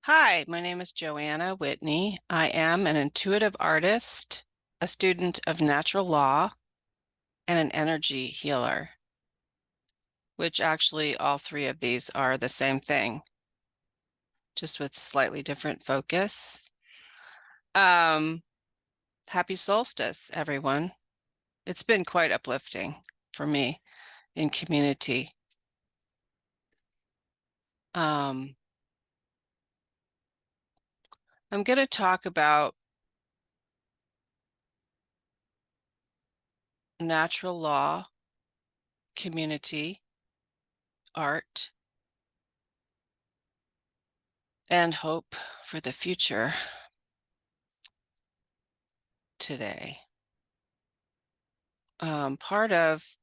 Hi, my name is Joanna Whitney. I am an intuitive artist, a student of natural law, and an energy healer, which actually all three of these are the same thing, just with slightly different focus. Um, Happy solstice, everyone. It's been quite uplifting for me in community. I'm going to talk about natural law, community, art, and hope for the future today. Part of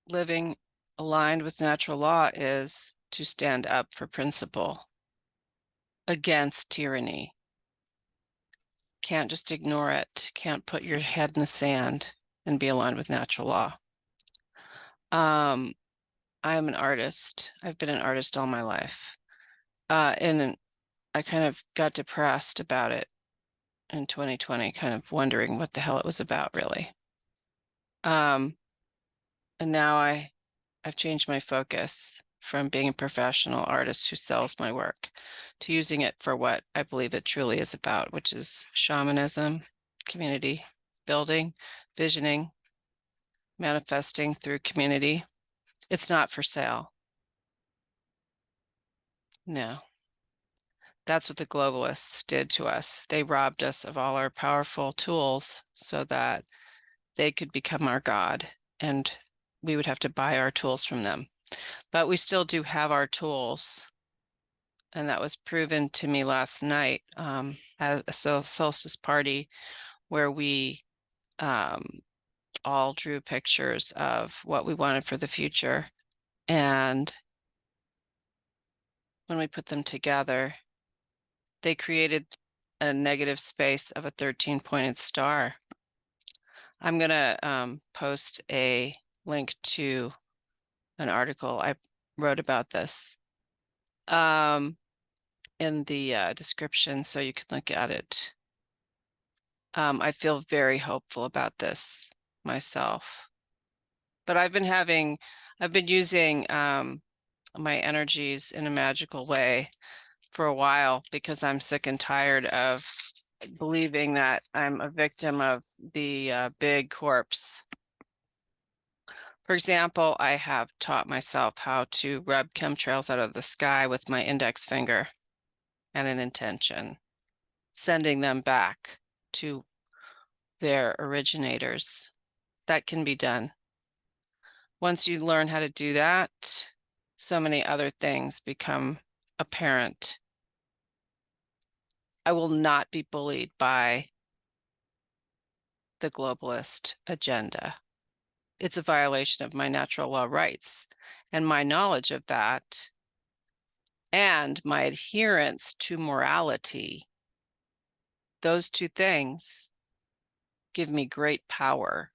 living aligned with natural law is to stand up for principle against tyranny. Can't just ignore it. Can't put your head in the sand and be aligned with natural law. I'm an artist. I've been an artist all my life. And I kind of got depressed about it in 2020, kind of wondering what the hell it was about, really. And now I've changed my focus from being a professional artist who sells my work to using it for what I believe it truly is about, which is shamanism, community building, visioning, manifesting through community. It's not for sale. No. That's what the globalists did to us. They robbed us of all our powerful tools so that they could become our God, and we would have to buy our tools from them. But we still do have our tools. And that was proven to me last night at a solstice party where we all drew pictures of what we wanted for the future. And when we put them together, they created a negative space of a 13-pointed star. I'm going to post a link to an article I wrote about this in the description so you can look at it. I feel very hopeful about this myself. But I've been using my energies in a magical way for a while because I'm sick and tired of believing that I'm a victim of the big corpse. For example, I have taught myself how to rub chemtrails out of the sky with my index finger and an intention, sending them back to their originators. That can be done. Once you learn how to do that, so many other things become apparent. I will not be bullied by the globalist agenda. It's a violation of my natural law rights, and my knowledge of that and my adherence to morality. Those two things give me great power.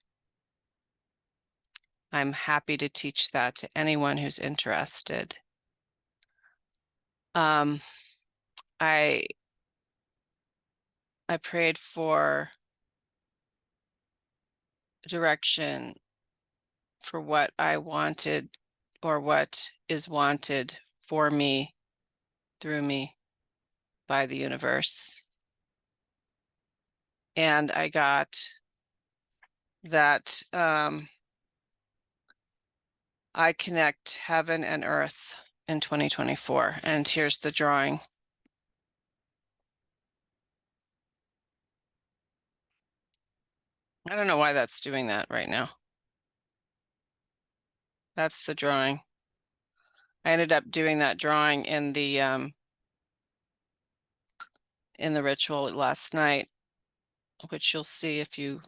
I'm happy to teach that to anyone who's interested. I prayed for direction for what I wanted or what is wanted for me, through me, by the universe. And I got that I connect heaven and earth in 2024. And here's the drawing. I don't know why that's doing that right now. That's the drawing. I ended up doing that drawing in the ritual last night, which you'll see if you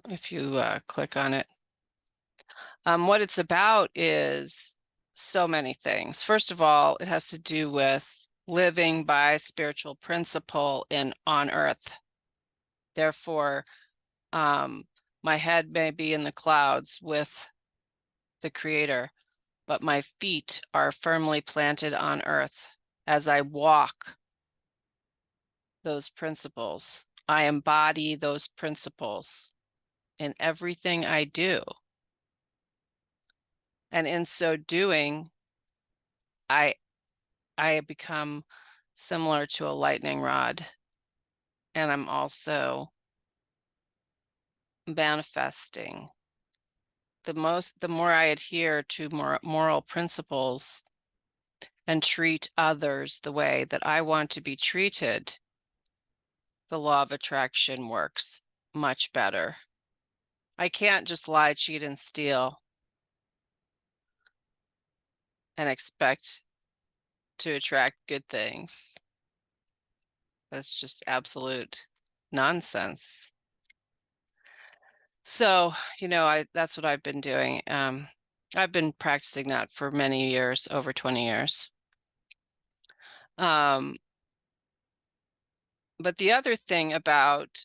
click on it. What it's about is so many things. First of all, it has to do with living by spiritual principle on earth. Therefore, my head may be in the clouds with the Creator, but my feet are firmly planted on earth as I walk those principles. I embody those principles in everything I do. And in so doing, I become similar to a lightning rod. And I'm also manifesting. The more I adhere to moral principles and treat others the way that I want to be treated, the law of attraction works much better. I can't just lie, cheat, and steal and expect to attract good things. That's just absolute nonsense. So, that's what I've been doing. I've been practicing that for many years, over 20 years. But the other thing about,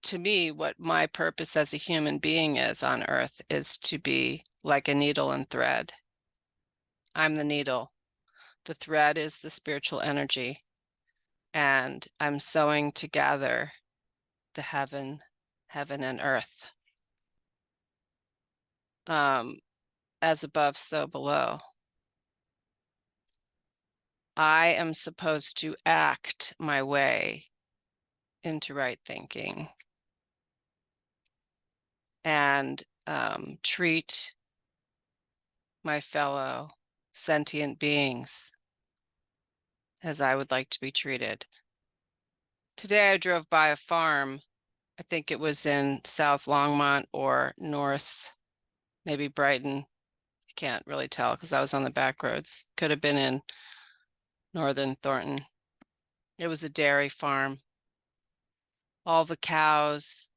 to me, what my purpose as a human being is on earth is to be like a needle and thread. I'm the needle. The thread is the spiritual energy. And I'm sewing together the heaven and earth. As above, so below. I am supposed to act my way into right thinking and treat my fellow sentient beings as I would like to be treated. Today I drove by a farm. I think it was in South Longmont or North, maybe Brighton. I can't really tell because I was on the back roads. Could have been in Northern Thornton. It was a dairy farm. All the cows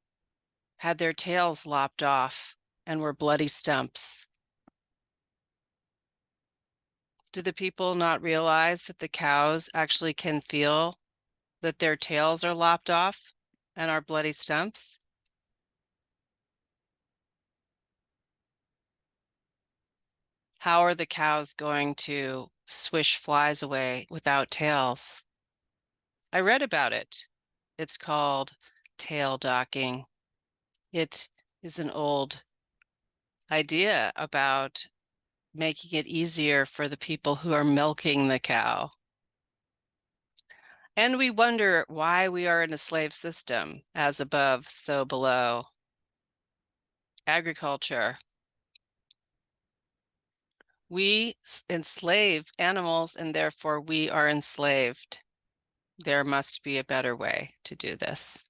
had their tails lopped off and were bloody stumps. Do the people not realize that the cows actually can feel that their tails are lopped off and are bloody stumps? How are the cows going to swish flies away without tails? I read about it. It's called tail docking. It is an old idea about making it easier for the people who are milking the cow. And we wonder why we are in a slave system, as above, so below. Agriculture. We enslave animals and therefore we are enslaved. There must be a better way to do this.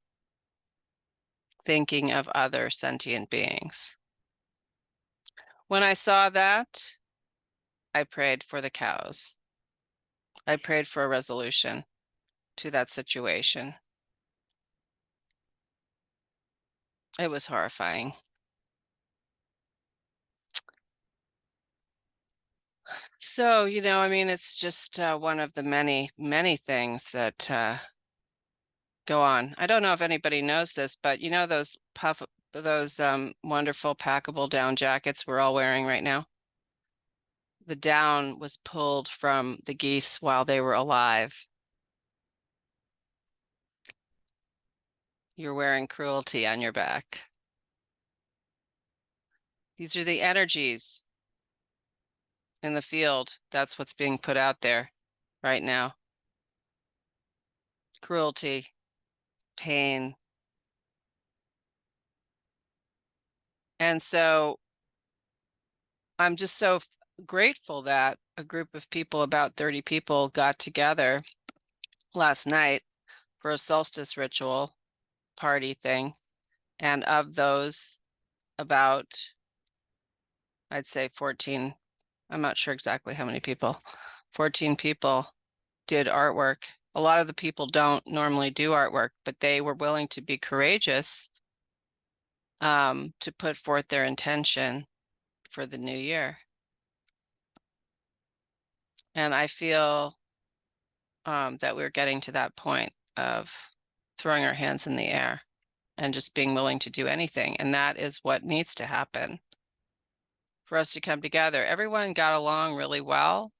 Thinking of other sentient beings. When I saw that, I prayed for the cows. I prayed for a resolution to that situation. It was horrifying. So, it's just one of the many, many things that go on. I don't know if anybody knows this, but those wonderful packable down jackets we're all wearing right now? The down was pulled from the geese while they were alive. You're wearing cruelty on your back. These are the energies in the field. That's what's being put out there right now. Cruelty, pain. And so I'm just so grateful that a group of people, about 30 people, got together last night for a solstice ritual party thing. And of those, about, I'd say 14, I'm not sure exactly how many people, 14 people did artwork. A lot of the people don't normally do artwork, but they were willing to be courageous to put forth their intention for the new year. And I feel that we're getting to that point of throwing our hands in the air and just being willing to do anything. And that is what needs to happen for us to come together. Everyone got along really well.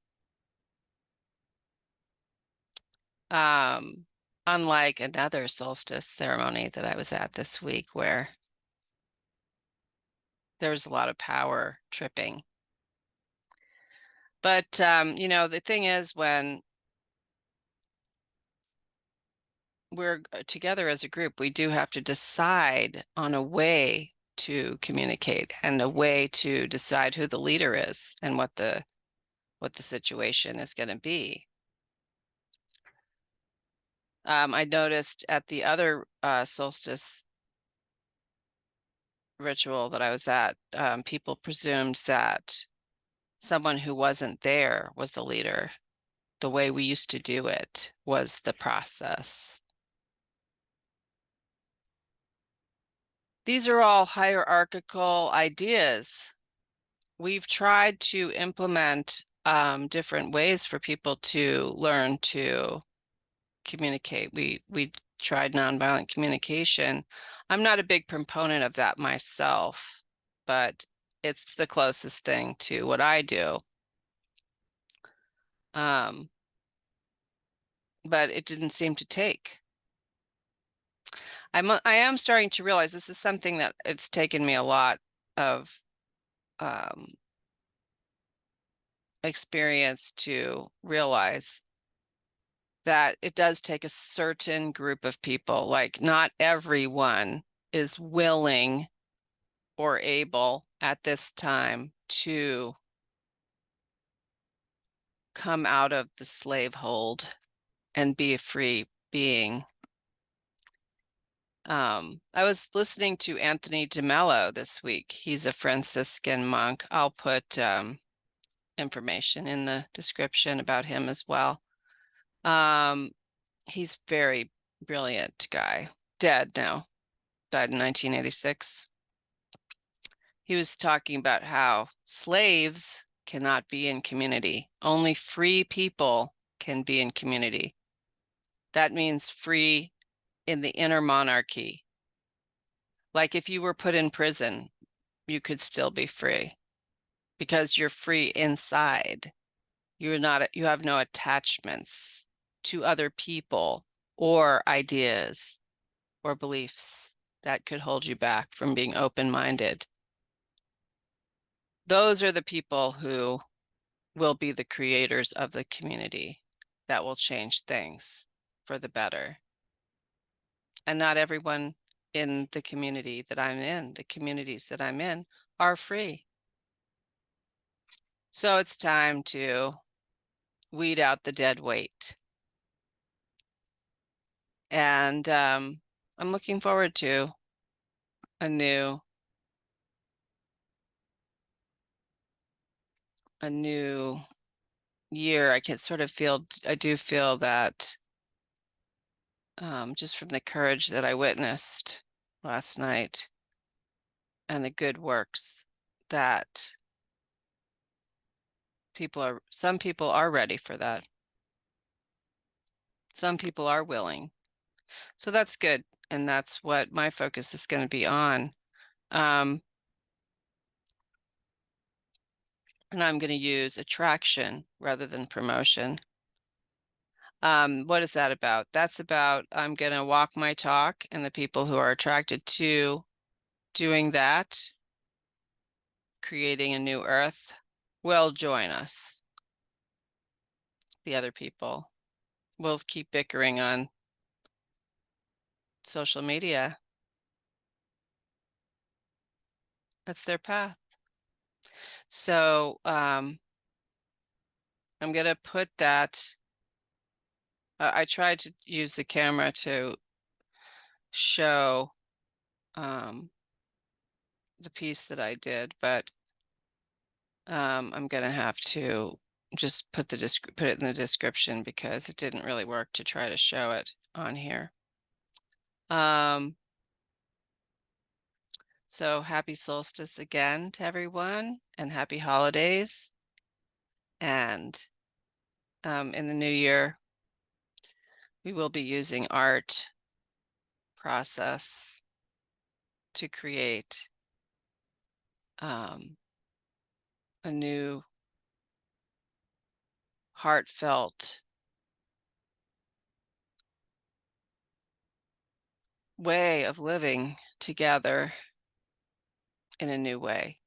Unlike another solstice ceremony that I was at this week where there was a lot of power tripping. But, the thing is, when we're together as a group, we do have to decide on a way to communicate and a way to decide who the leader is and what the situation is going to be. I noticed at the other solstice ritual that I was at, people presumed that someone who wasn't there was the leader. The way we used to do it was the process. These are all hierarchical ideas. We've tried to implement different ways for people to learn to communicate. We tried nonviolent communication. I'm not a big proponent of that myself, but it's the closest thing to what I do. But it didn't seem to take. I am starting to realize this is something that it's taken me a lot of experience to realize that it does take a certain group of people. Like, not everyone is willing or able at this time to come out of the slave hold and be a free being. I was listening to Anthony DeMello this week. He's a Franciscan monk. I'll put information in the description about him as well. He's very brilliant guy. Dead now. Died in 1986. He was talking about how slaves cannot be in community. Only free people can be in community. That means free in the inner monarchy. Like, if you were put in prison, you could still be free because you're free inside. You have no attachments to other people or ideas or beliefs that could hold you back from being open-minded. Those are the people who will be the creators of the community that will change things for the better. And not everyone in the community that I'm in, the communities that I'm in, are free. So it's time to weed out the dead weight. And I'm looking forward to a new year. I do feel that just from the courage that I witnessed last night and the good works that some people are ready for that. Some people are willing. So that's good. And that's what my focus is going to be on. And I'm going to use attraction rather than promotion. What is that about? That's about I'm going to walk my talk, and the people who are attracted to doing that, creating a new earth, will join us. The other people will keep bickering on social media. That's their path. So I'm going to put that. I tried to use the camera to show the piece that I did, but I'm going to have to just put it in the description because it didn't really work to try to show it on here. So happy solstice again to everyone, and happy holidays. And in the new year, we will be using art process to create a new heartfelt way of living together in a new way.